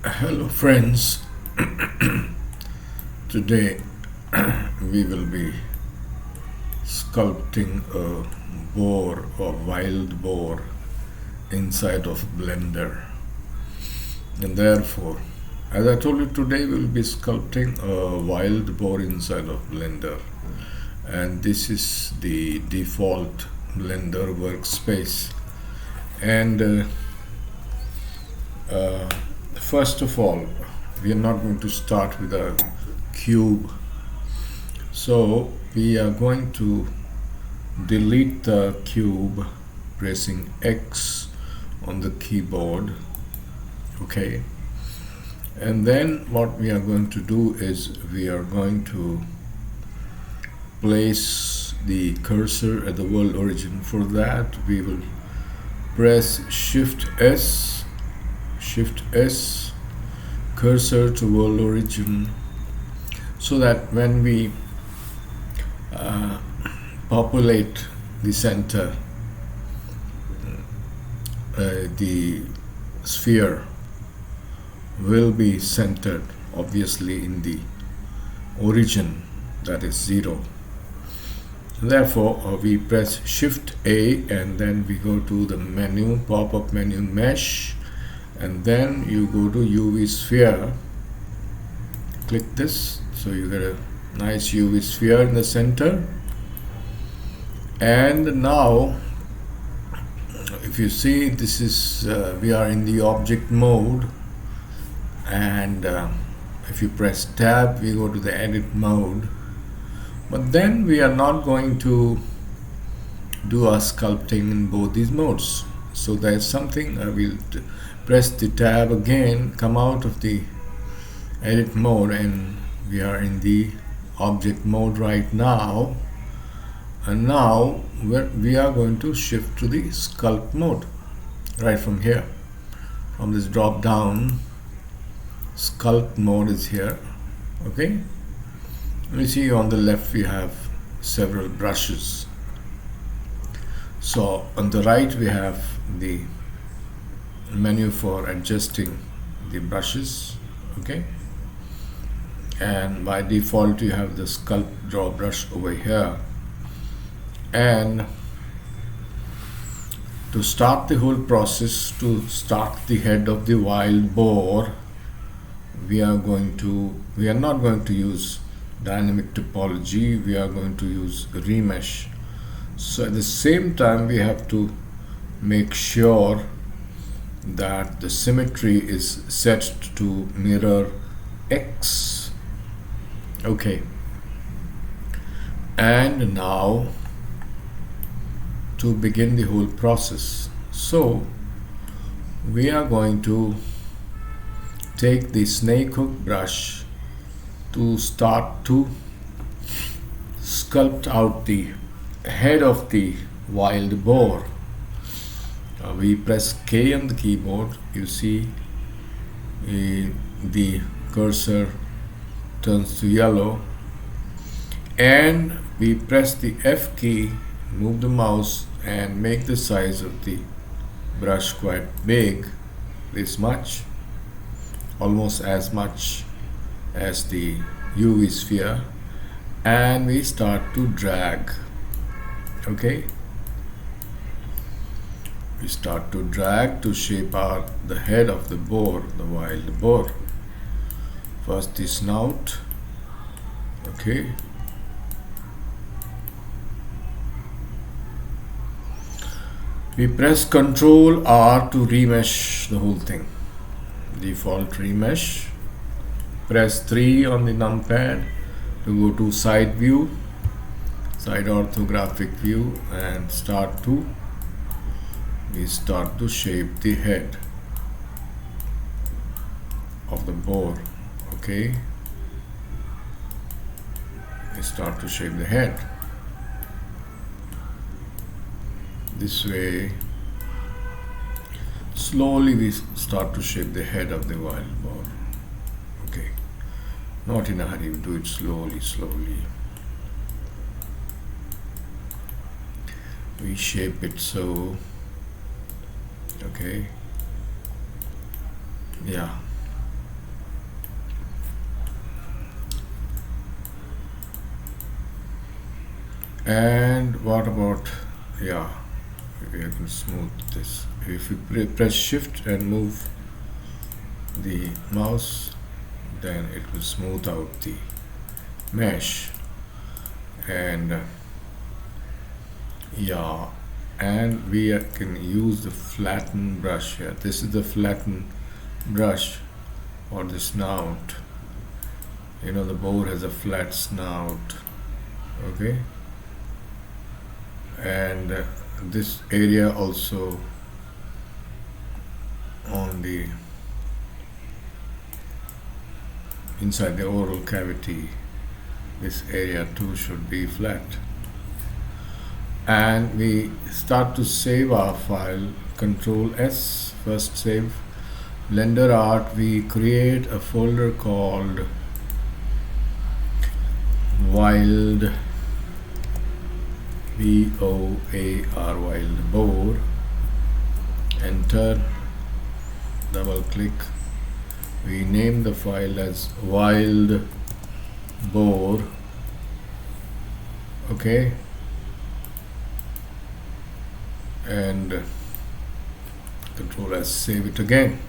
Hello friends, today we will be sculpting a boar or wild boar inside of Blender, and therefore as I told you, today we will be sculpting a wild boar inside of Blender, and this is the default Blender workspace. And first of all, we are not going to start with a cube, so we are going to delete the cube pressing X on the keyboard. Okay, and then what we are going to do is we are going to place the cursor at the world origin. For that we will press Shift S, cursor to world origin, so that when we populate the center, the sphere will be centered obviously in the origin, that is 0. Therefore we press Shift A and then we go to the menu, pop-up menu, mesh, and then you go to UV sphere. Click this, so you get a nice UV sphere in the center. And now if you see, this is we are in the object mode, and if you press tab we go to the edit mode. But then we are not going to do our sculpting in both these modes. So there's something, I will press the tab again, come out of the edit mode, and we are in the object mode right now. And now we are going to shift to the sculpt mode right from here. From this drop down, sculpt mode is here. Okay, you see on the left we have several brushes. So on the right we have the menu for adjusting the brushes. Okay, and by default you have the sculpt draw brush over here. And to start the whole process, to start the head of the wild boar, we are not going to use dynamic topology, we are going to use remesh. So at the same time we have to make sure that the symmetry is set to mirror X. Okay, and now to begin the whole process, so we are going to take the snake hook brush to start to sculpt out the head of the wild boar. We press K on the keyboard, you see the cursor turns to yellow, and we press the F key, move the mouse and make the size of the brush quite big, this much, almost as much as the UV sphere, and we start to drag. Okay, we start to drag to shape out the head of the boar, the wild boar. First the snout. Okay, we press Ctrl R to remesh the whole thing, default remesh. Press 3 on the numpad to go to side view, side orthographic view, and we start to shape the head of the boar. Okay, we start to shape the head this way. Slowly we start to shape the head of the wild boar. Okay, not in a hurry, we do it slowly. We shape it so. Okay, yeah, And what about, yeah, we can smooth this. If you press shift and move the mouse, then it will smooth out the mesh. And yeah, and we can use the flatten brush here. This is the flatten brush for the snout. You know, the boar has a flat snout, okay, and this area also on the inside the oral cavity, this area too should be flat. And we start to save our file. Control S, first save Blender Art. We create a folder called Wild, B-O-A-R, Wild Boar. Enter, double click. We name the file as Wild Boar, okay, and Control S, save it again.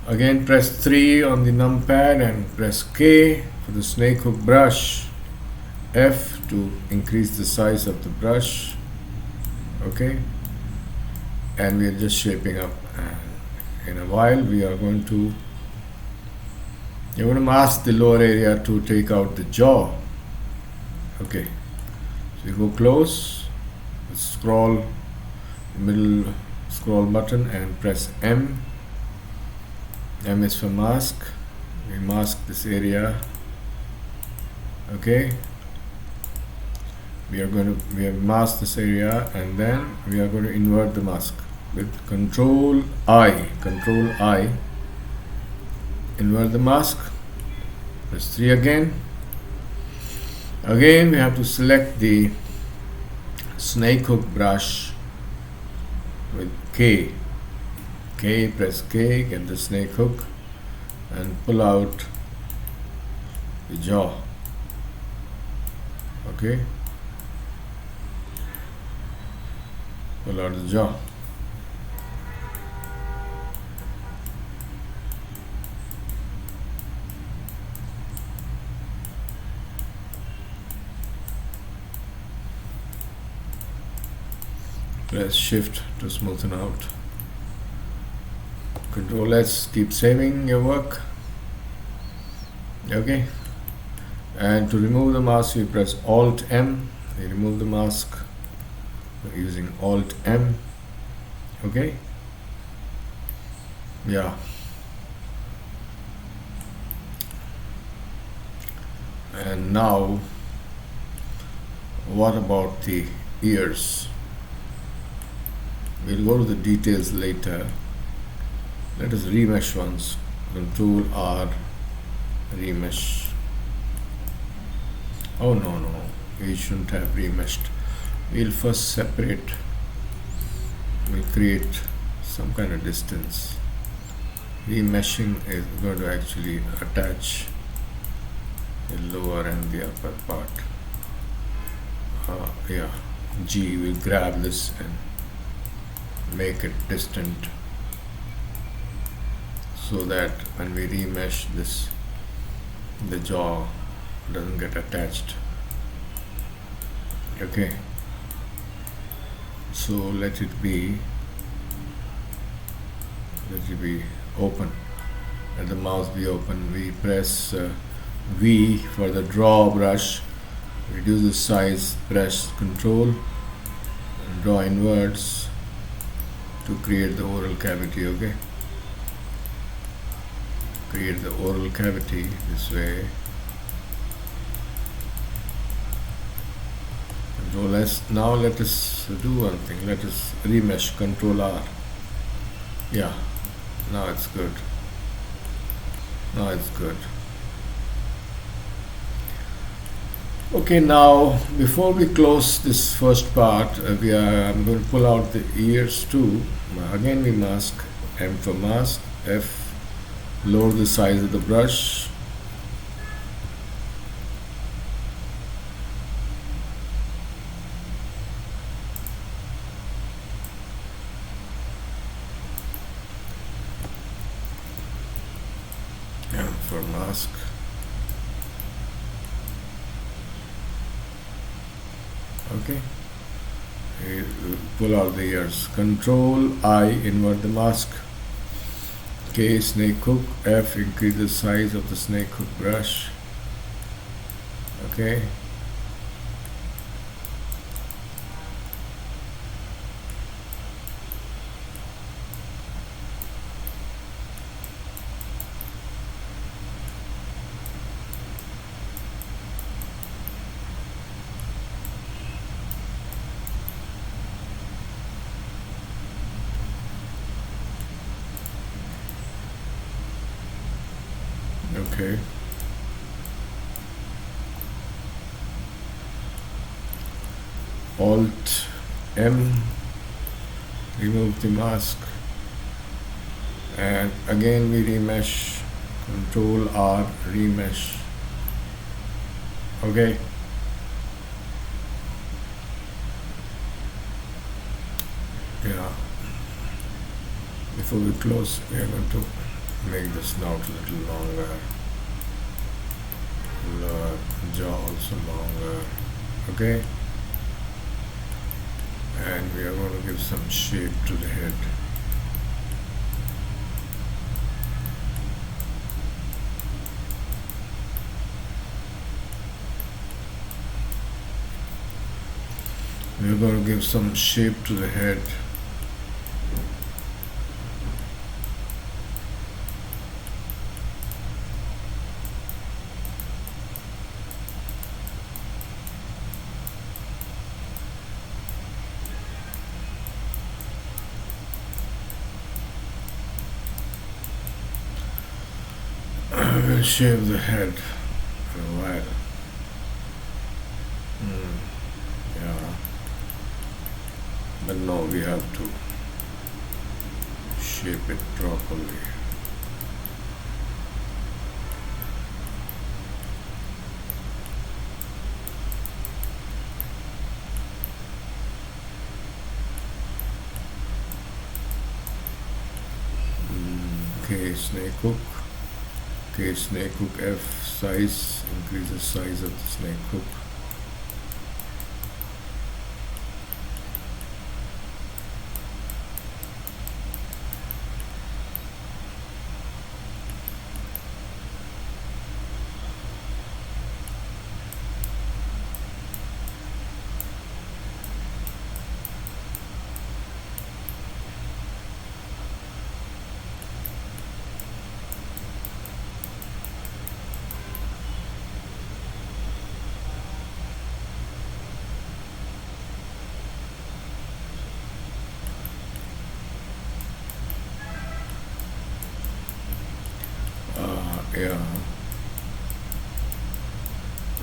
Again press 3 on the numpad and press K for the snake hook brush, F to increase the size of the brush, okay, and we are just shaping up. And in a while we are going to mask the lower area to take out the jaw, okay. So you go close, scroll, middle scroll button and press M. M is for mask. We mask this area, okay. We have masked this area, and then we are going to invert the mask with Control I, invert the mask, press 3 again. Again we have to select the snake hook brush with K, press K, get the snake hook and pull out the jaw, okay, pull out the jaw. Press shift to smoothen out. Control S, keep saving your work, okay. And to remove the mask you press Alt M. You remove the mask using Alt M, okay, yeah. And now what about the ears? We'll go to the details later. Let us remesh once. Control R, remesh. Oh no, we shouldn't have remeshed. We'll first separate. We'll create some kind of distance. Remeshing is going to actually attach the lower and the upper part. Yeah, G will grab this and make it distant, so that when we remesh this, the jaw doesn't get attached, okay. So let it be open, let the mouse be open. We press V for the draw brush, reduce the size, press Control and draw inwards to create the oral cavity, okay. Create the oral cavity this way. Control S. Now let us do one thing. Let us remesh. Control R. Yeah. Now it's good. Now it's good. Okay, now before we close this first part, I'm going to pull out the ears too. Again we mask, M for mask, F, lower the size of the brush, for mask. Okay, pull out the ears. Control I, invert the mask. K, snake hook. F, increase the size of the snake hook brush. Okay. Okay. Alt M, remove the mask, and again we remesh. Control R, remesh. Okay. Yeah. Before we close, we are going to make the snout a little longer. The jaw also longer. Okay. And we are going to give some shape to the head. We are going to give some shape to the head. We'll shave the head for a while. Yeah. But no, we have to shape it properly. Okay, snake hook. Okay, snake hook F, size, increase the size of the snake hook. Yeah,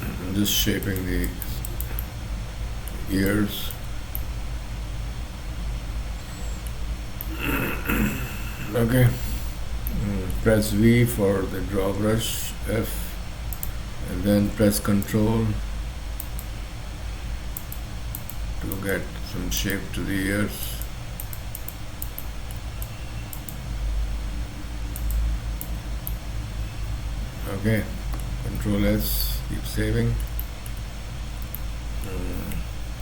I'm just shaping the ears. Okay, press V for the draw brush, F, and then press Control to get some shape to the ears. Okay, Control S, keep saving.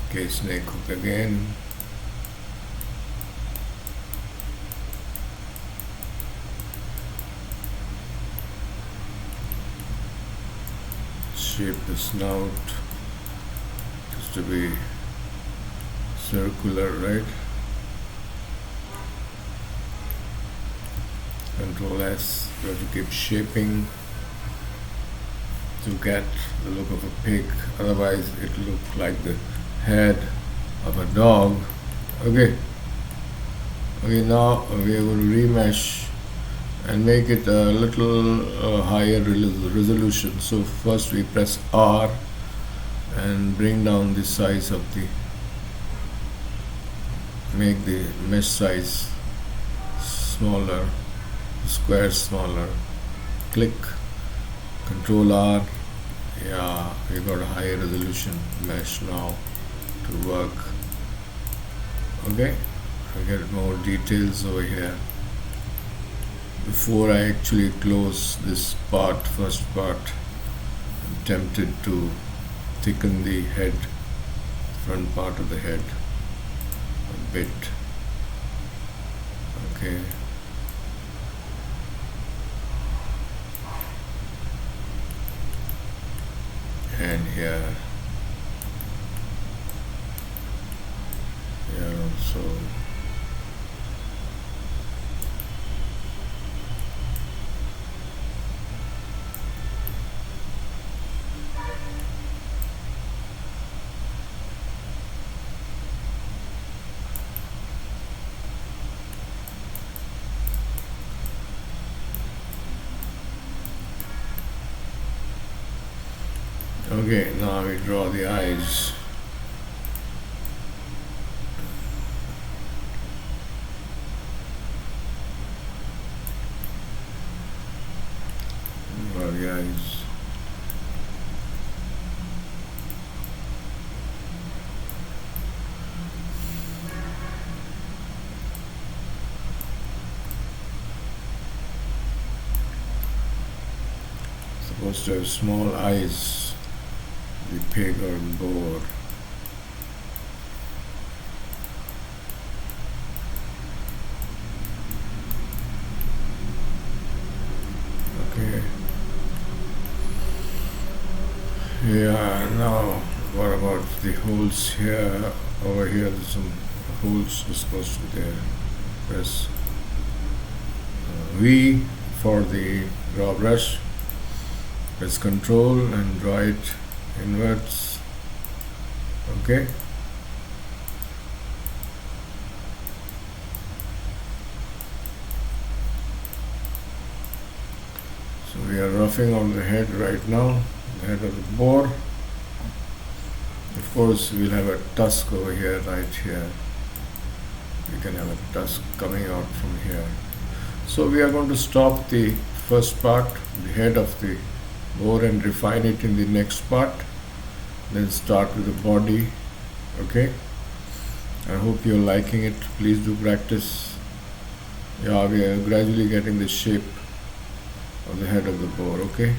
Okay, snake hook again. Shape the snout just to be circular, right? Control S, you have to keep shaping to get the look of a pig, otherwise it looks like the head of a dog. Okay, now we are going to remesh and make it a little higher resolution. So first we press R and bring down the size of the, make the mesh size smaller, square smaller. Click, Control R. Yeah, we got a higher resolution mesh now to work. Okay, we get more details over here. before I actually close this part, first part, I'm tempted to thicken the head, front part of the head a bit. Okay. And here also. Okay, now we draw the eyes. Draw the eyes. Supposed to have small eyes, the pig or boar. Okay. Yeah, now what about the holes here? Over here there's some holes supposed to be there. Press V for the draw brush. Press Control and draw it inwards. Okay. So we are roughing on the head right now, the head of the boar. Of course, we'll have a tusk over here, right here. We can have a tusk coming out from here. So we are going to stop the first part, the head of the boar, and refine it in the next part. Then start with the body. Okay. I hope you're liking it. Please do practice. Yeah, we are gradually getting the shape of the head of the boar. Okay.